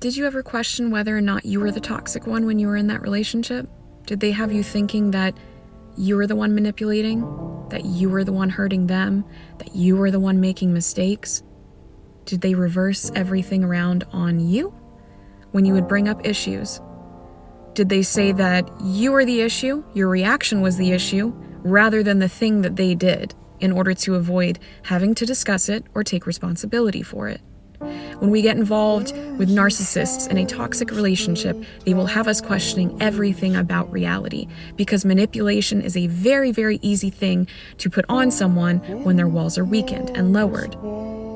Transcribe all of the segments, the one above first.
Did you ever question whether or not you were the toxic one when you were in that relationship? Did they have you thinking that you were the one manipulating, that you were the one hurting them, that you were the one making mistakes? Did they reverse everything around on you when you would bring up issues? Did they say that you were the issue, your reaction was the issue, rather than the thing that they did, in order to avoid having to discuss it or take responsibility for it? When we get involved with narcissists in a toxic relationship, they will have us questioning everything about reality, because manipulation is a very, very easy thing to put on someone when their walls are weakened and lowered.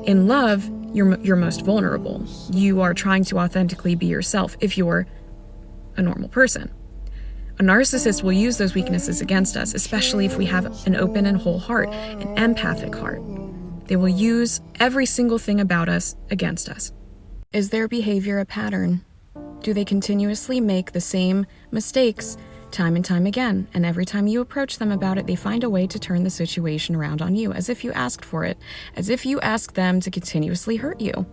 In love, you're most vulnerable. You are trying to authentically be yourself if you're a normal person. A narcissist will use those weaknesses against us, especially if we have an open and whole heart, an empathic heart. They will use every single thing about us against us. Is their behavior a pattern? Do they continuously make the same mistakes time and time again? And every time you approach them about it, they find a way to turn the situation around on you, as if you asked for it, as if you asked them to continuously hurt you.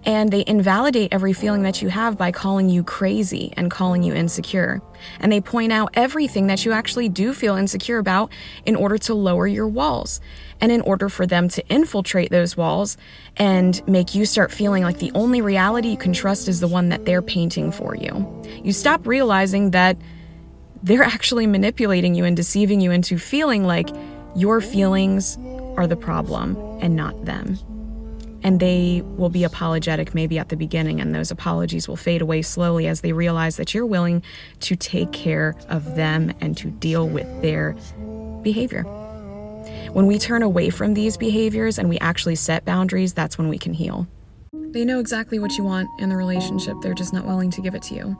And they invalidate every feeling that you have by calling you crazy and calling you insecure. And they point out everything that you actually do feel insecure about in order to lower your walls. And in order for them to infiltrate those walls and make you start feeling like the only reality you can trust is the one that they're painting for you. You stop realizing that they're actually manipulating you and deceiving you into feeling like your feelings are the problem and not them. And they will be apologetic maybe at the beginning, and those apologies will fade away slowly as they realize that you're willing to take care of them and to deal with their behavior. When we turn away from these behaviors and we actually set boundaries, that's when we can heal. They know exactly what you want in the relationship, they're just not willing to give it to you.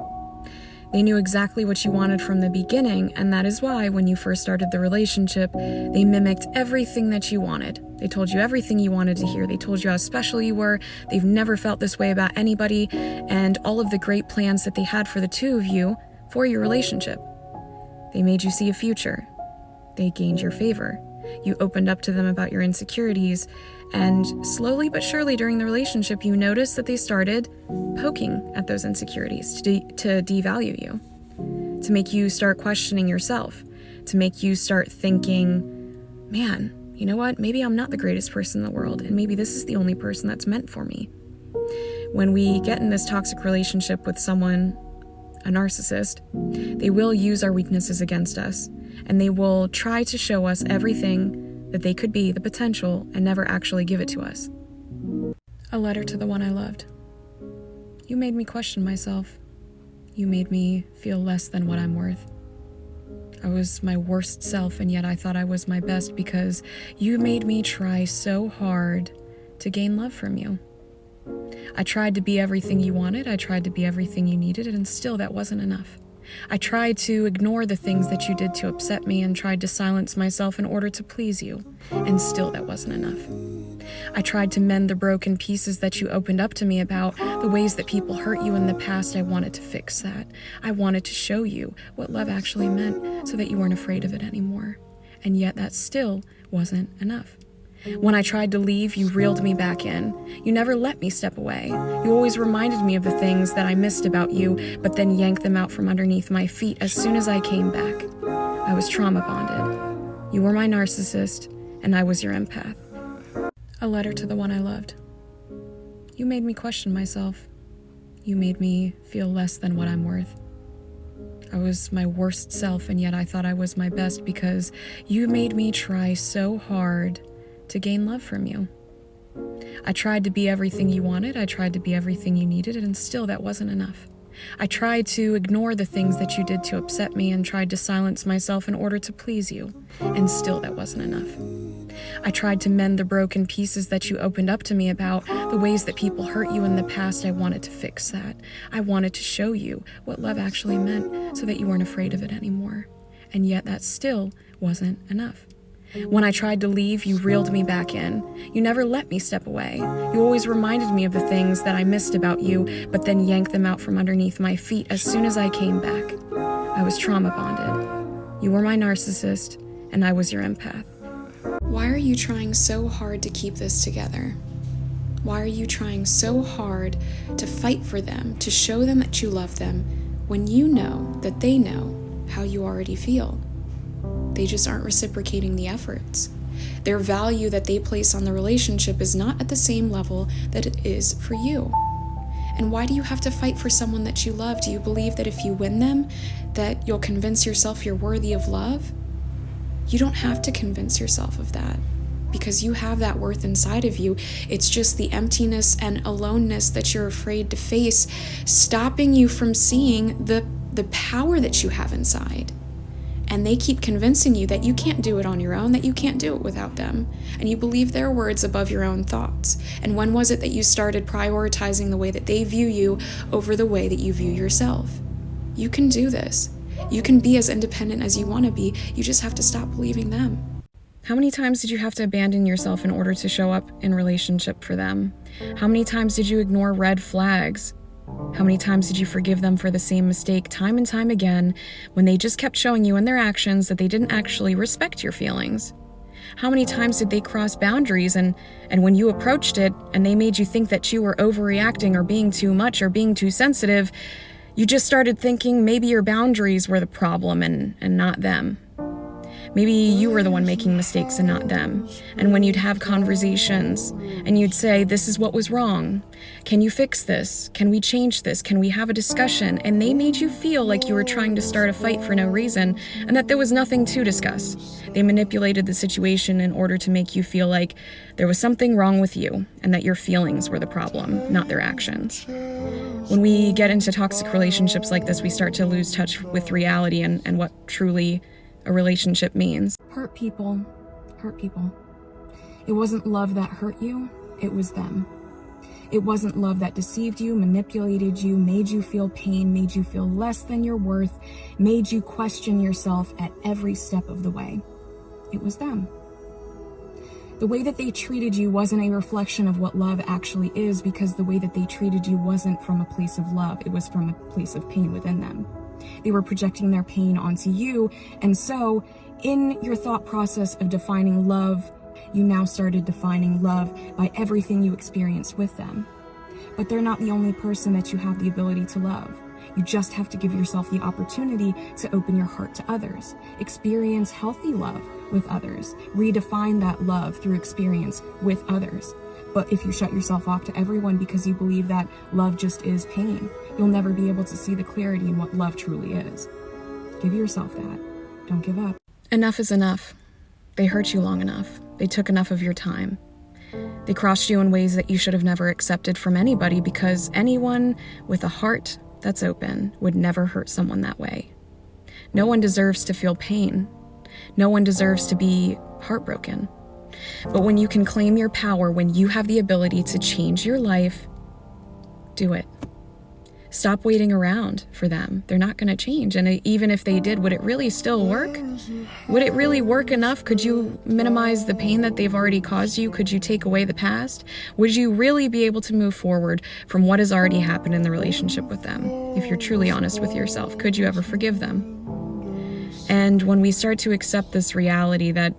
They knew exactly what you wanted from the beginning, and that is why when you first started the relationship, they mimicked everything that you wanted. They told you everything you wanted to hear. They told you how special you were. They've never felt this way about anybody, and all of the great plans that they had for the two of you for your relationship. They made you see a future. They gained your favor. You opened up to them about your insecurities, and slowly but surely during the relationship, you noticed that they started poking at those insecurities to devalue you, to make you start questioning yourself, to make you start thinking, man, you know what? Maybe I'm not the greatest person in the world, and maybe this is the only person that's meant for me. When we get in this toxic relationship with someone, a narcissist, they will use our weaknesses against us, and they will try to show us everything that they could be, the potential, and never actually give it to us. A letter to the one I loved. You made me question myself. You made me feel less than what I'm worth. I was my worst self, and yet I thought I was my best because you made me try so hard to gain love from you. I tried to be everything you wanted. I tried to be everything you needed, and still that wasn't enough. I tried to ignore the things that you did to upset me and tried to silence myself in order to please you, and still that wasn't enough. I tried to mend the broken pieces that you opened up to me about, the ways that people hurt you in the past. I wanted to fix that. I wanted to show you what love actually meant so that you weren't afraid of it anymore. And yet that still wasn't enough. When I tried to leave, you reeled me back in. You never let me step away. You always reminded me of the things that I missed about you, but then yanked them out from underneath my feet as soon as I came back. I was trauma bonded. You were my narcissist, and I was your empath. A letter to the one I loved. You made me question myself. You made me feel less than what I'm worth. I was my worst self, and yet I thought I was my best because you made me try so hard to gain love from you. I tried to be everything you wanted. I tried to be everything you needed, and still that wasn't enough. I tried to ignore the things that you did to upset me and tried to silence myself in order to please you, and still that wasn't enough. I tried to mend the broken pieces that you opened up to me about, the ways that people hurt you in the past. I wanted to fix that. I wanted to show you what love actually meant so that you weren't afraid of it anymore. And yet that still wasn't enough. When I tried to leave, you reeled me back in. You never let me step away. You always reminded me of the things that I missed about you, but then yanked them out from underneath my feet as soon as I came back. I was trauma bonded. You were my narcissist, and I was your empath. Why are you trying so hard to keep this together? Why are you trying so hard to fight for them, to show them that you love them, when you know that they know how you already feel? They just aren't reciprocating the efforts. Their value that they place on the relationship is not at the same level that it is for you. And why do you have to fight for someone that you love? Do you believe that if you win them, that you'll convince yourself you're worthy of love? You don't have to convince yourself of that, because you have that worth inside of you. It's just the emptiness and aloneness that you're afraid to face, stopping you from seeing the power that you have inside. And they keep convincing you that you can't do it on your own, that you can't do it without them. And you believe their words above your own thoughts. And when was it that you started prioritizing the way that they view you over the way that you view yourself? You can do this. You can be as independent as you want to be. You just have to stop believing them. How many times did you have to abandon yourself in order to show up in relationship for them? How many times did you ignore red flags? How many times did you forgive them for the same mistake time and time again when they just kept showing you in their actions that they didn't actually respect your feelings? How many times did they cross boundaries and when you approached it and they made you think that you were overreacting or being too much or being too sensitive, you just started thinking maybe your boundaries were the problem and not them? Maybe you were the one making mistakes and not them. And when you'd have conversations and you'd say, this is what was wrong. Can you fix this? Can we change this? Can we have a discussion? And they made you feel like you were trying to start a fight for no reason and that there was nothing to discuss. They manipulated the situation in order to make you feel like there was something wrong with you and that your feelings were the problem, not their actions. When we get into toxic relationships like this, we start to lose touch with reality and what truly a relationship means. Hurt people. It wasn't love that hurt you, it was them. It wasn't love that deceived you, manipulated you, made you feel pain, made you feel less than your worth, made you question yourself at every step of the way. It was them. The way that they treated you wasn't a reflection of what love actually is, because the way that they treated you wasn't from a place of love, it was from a place of pain within them. They were projecting their pain onto you, and so in your thought process of defining love, you now started defining love by everything you experienced with them. But they're not the only person that you have the ability to love. You just have to give yourself the opportunity to open your heart to others, experience healthy love with others, redefine that love through experience with others. But if you shut yourself off to everyone because you believe that love just is pain, you'll never be able to see the clarity in what love truly is. Give yourself that. Don't give up. Enough is enough. They hurt you long enough. They took enough of your time. They crossed you in ways that you should have never accepted from anybody, because anyone with a heart that's open would never hurt someone that way. No one deserves to feel pain. No one deserves to be heartbroken. But when you can claim your power, when you have the ability to change your life, do it. Stop waiting around for them. They're not going to change. And even if they did, would it really still work? Would it really work enough? Could you minimize the pain that they've already caused you? Could you take away the past? Would you really be able to move forward from what has already happened in the relationship with them? If you're truly honest with yourself, could you ever forgive them? And when we start to accept this reality that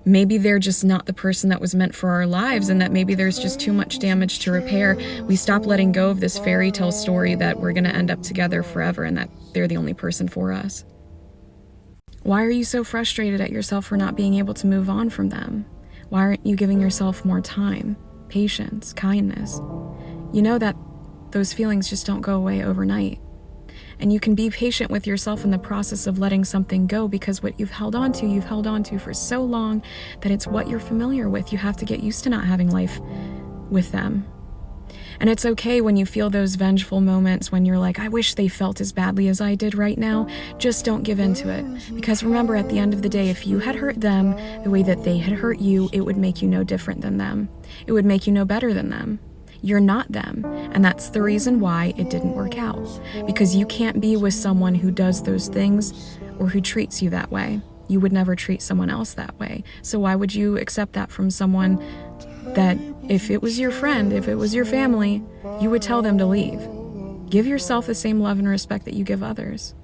maybe they're just not the person that was meant for our lives, and that maybe there's just too much damage to repair, we stop letting go of this fairy tale story that we're going to end up together forever and that they're the only person for us. Why are you so frustrated at yourself for not being able to move on from them? Why aren't you giving yourself more time, patience, kindness? You know that those feelings just don't go away overnight. And you can be patient with yourself in the process of letting something go, because what you've held on to for so long that it's what you're familiar with. You have to get used to not having life with them. And it's okay when you feel those vengeful moments when you're like, I wish they felt as badly as I did right now. Just don't give into it. Because remember, at the end of the day, if you had hurt them the way that they had hurt you, it would make you no different than them. It would make you no better than them. You're not them, and that's the reason why it didn't work out. Because you can't be with someone who does those things or who treats you that way. You would never treat someone else that way. So why would you accept that from someone that, if it was your friend, if it was your family, you would tell them to leave? Give yourself the same love and respect that you give others.